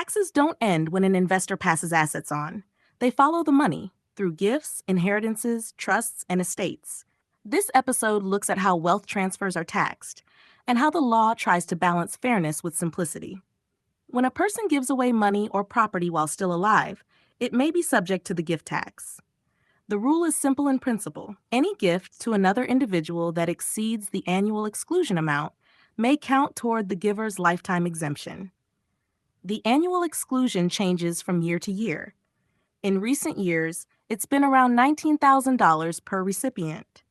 Taxes don't end when an investor passes assets on. They follow the money through gifts, inheritances, trusts, and estates. This episode looks at how wealth transfers are taxed and how the law tries to balance fairness with simplicity. When a person gives away money or property while still alive, it may be subject to the gift tax. The rule is simple in principle. Any gift to another individual that exceeds the annual exclusion amount may count toward the giver's lifetime exemption. The annual exclusion changes from year to year. In recent years, it's been around $19,000 per recipient.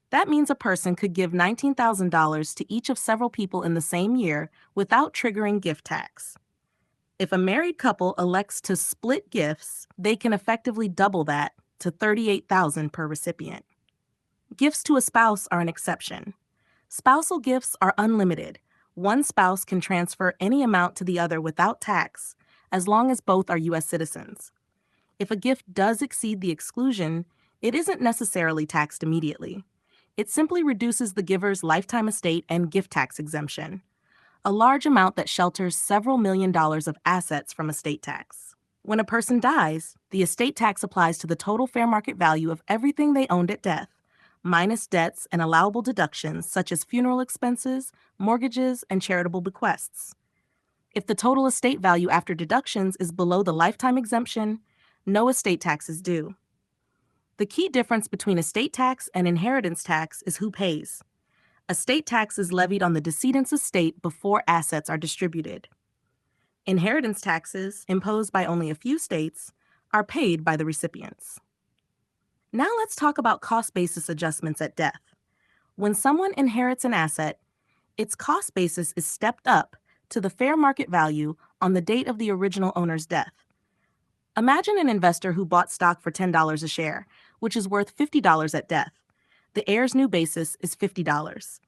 That means a person could give $19,000 to each of several people in the same year without triggering gift tax. If a married couple elects to split gifts, they can effectively double that to $38,000 per recipient. Gifts to a spouse are an exception. Spousal gifts are unlimited. One spouse can transfer any amount to the other without tax, as long as both are U.S. citizens. If a gift does exceed the exclusion, it isn't necessarily taxed immediately. It simply reduces the giver's lifetime estate and gift tax exemption, a large amount that shelters several $1,000,000 of assets from estate tax. When a person dies, the estate tax applies to the total fair market value of everything they owned at death, minus debts and allowable deductions such as funeral expenses, mortgages, and charitable bequests. If the total estate value after deductions is below the lifetime exemption, no estate tax is due. The key difference between estate tax and inheritance tax is who pays. Estate tax is levied on the decedent's estate before assets are distributed. Inheritance taxes, imposed by only a few states, are paid by the recipients. Now let's talk about cost basis adjustments at death. When someone inherits an asset, its cost basis is stepped up to the fair market value on the date of the original owner's death. Imagine an investor who bought stock for $10 a share, which is worth $50 at death. The heir's new basis is $50.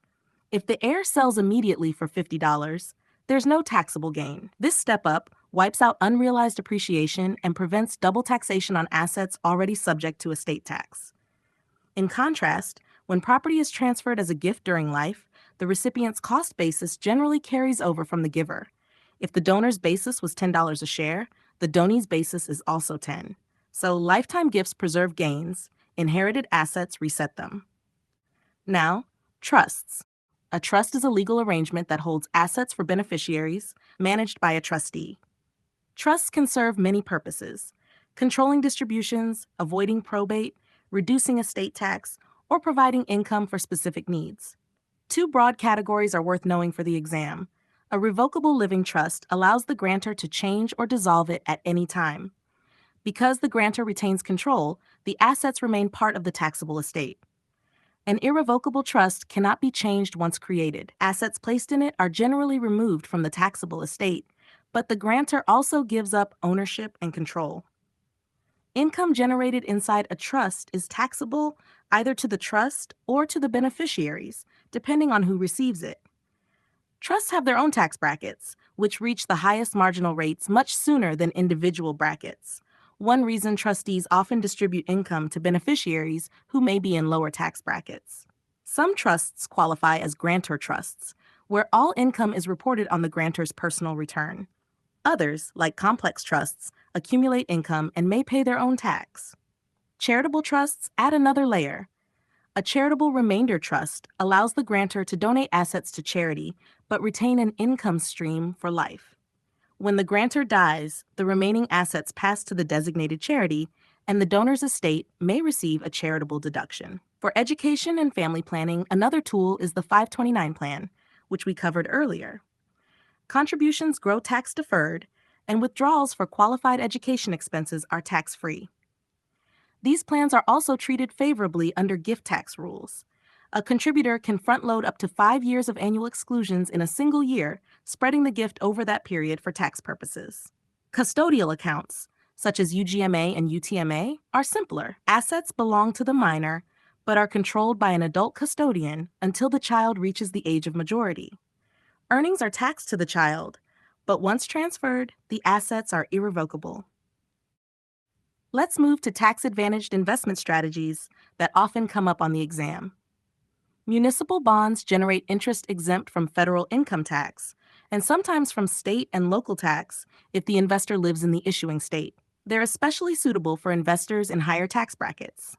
If the heir sells immediately for $50, there's no taxable gain. This step-up wipes out unrealized appreciation and prevents double taxation on assets already subject to estate tax. In contrast, when property is transferred as a gift during life, the recipient's cost basis generally carries over from the giver. If the donor's basis was $10 a share, the donee's basis is also $10. So lifetime gifts preserve gains, inherited assets reset them. Now, trusts. A trust is a legal arrangement that holds assets for beneficiaries, managed by a trustee. Trusts can serve many purposes: controlling distributions, avoiding probate, reducing estate tax, or providing income for specific needs. Two broad categories are worth knowing for the exam. A revocable living trust allows the grantor to change or dissolve it at any time. Because the grantor retains control, the assets remain part of the taxable estate. An irrevocable trust cannot be changed once created. Assets placed in it are generally removed from the taxable estate, but the grantor also gives up ownership and control. Income generated inside a trust is taxable either to the trust or to the beneficiaries, depending on who receives it. Trusts have their own tax brackets, which reach the highest marginal rates much sooner than individual brackets. One reason trustees often distribute income to beneficiaries who may be in lower tax brackets. Some trusts qualify as grantor trusts, where all income is reported on the grantor's personal return. Others, like complex trusts, accumulate income and may pay their own tax. Charitable trusts add another layer. A charitable remainder trust allows the grantor to donate assets to charity, but retain an income stream for life. When the grantor dies, the remaining assets pass to the designated charity, and the donor's estate may receive a charitable deduction. For education and family planning, another tool is the 529 plan, which we covered earlier. Contributions grow tax-deferred, and withdrawals for qualified education expenses are tax-free. These plans are also treated favorably under gift tax rules. A contributor can front-load up to 5 years of annual exclusions in a single year, spreading the gift over that period for tax purposes. Custodial accounts, such as UGMA and UTMA, are simpler. Assets belong to the minor, but are controlled by an adult custodian until the child reaches the age of majority. Earnings are taxed to the child, but once transferred, the assets are irrevocable. Let's move to tax-advantaged investment strategies that often come up on the exam. Municipal bonds generate interest exempt from federal income tax, and sometimes from state and local tax if the investor lives in the issuing state. They're especially suitable for investors in higher tax brackets.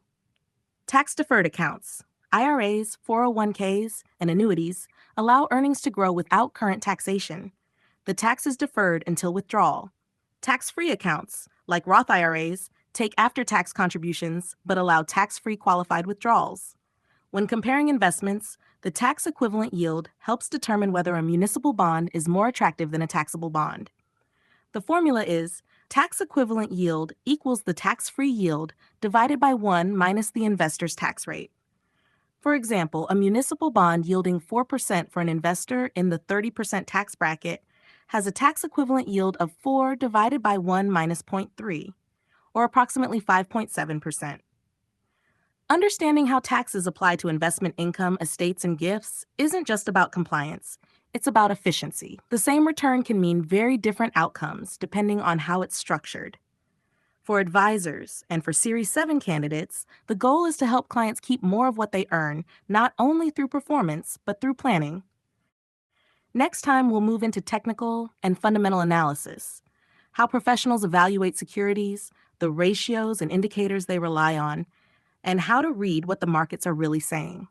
Tax-deferred accounts, IRAs, 401ks, and annuities, allow earnings to grow without current taxation. The tax is deferred until withdrawal. Tax-free accounts, like Roth IRAs, take after-tax contributions but allow tax-free qualified withdrawals. When comparing investments, the tax equivalent yield helps determine whether a municipal bond is more attractive than a taxable bond. The formula is tax equivalent yield equals the tax-free yield divided by 1 minus the investor's tax rate. For example, a municipal bond yielding 4% for an investor in the 30% tax bracket has a tax equivalent yield of 4 divided by 1 minus 0.3, or approximately 5.7%. Understanding how taxes apply to investment income, estates, and gifts isn't just about compliance. It's about efficiency. The same return can mean very different outcomes depending on how it's structured. For advisors and for Series 7 candidates, the goal is to help clients keep more of what they earn, not only through performance, but through planning. Next time, we'll move into technical and fundamental analysis, how professionals evaluate securities, the ratios and indicators they rely on, and how to read what the markets are really saying.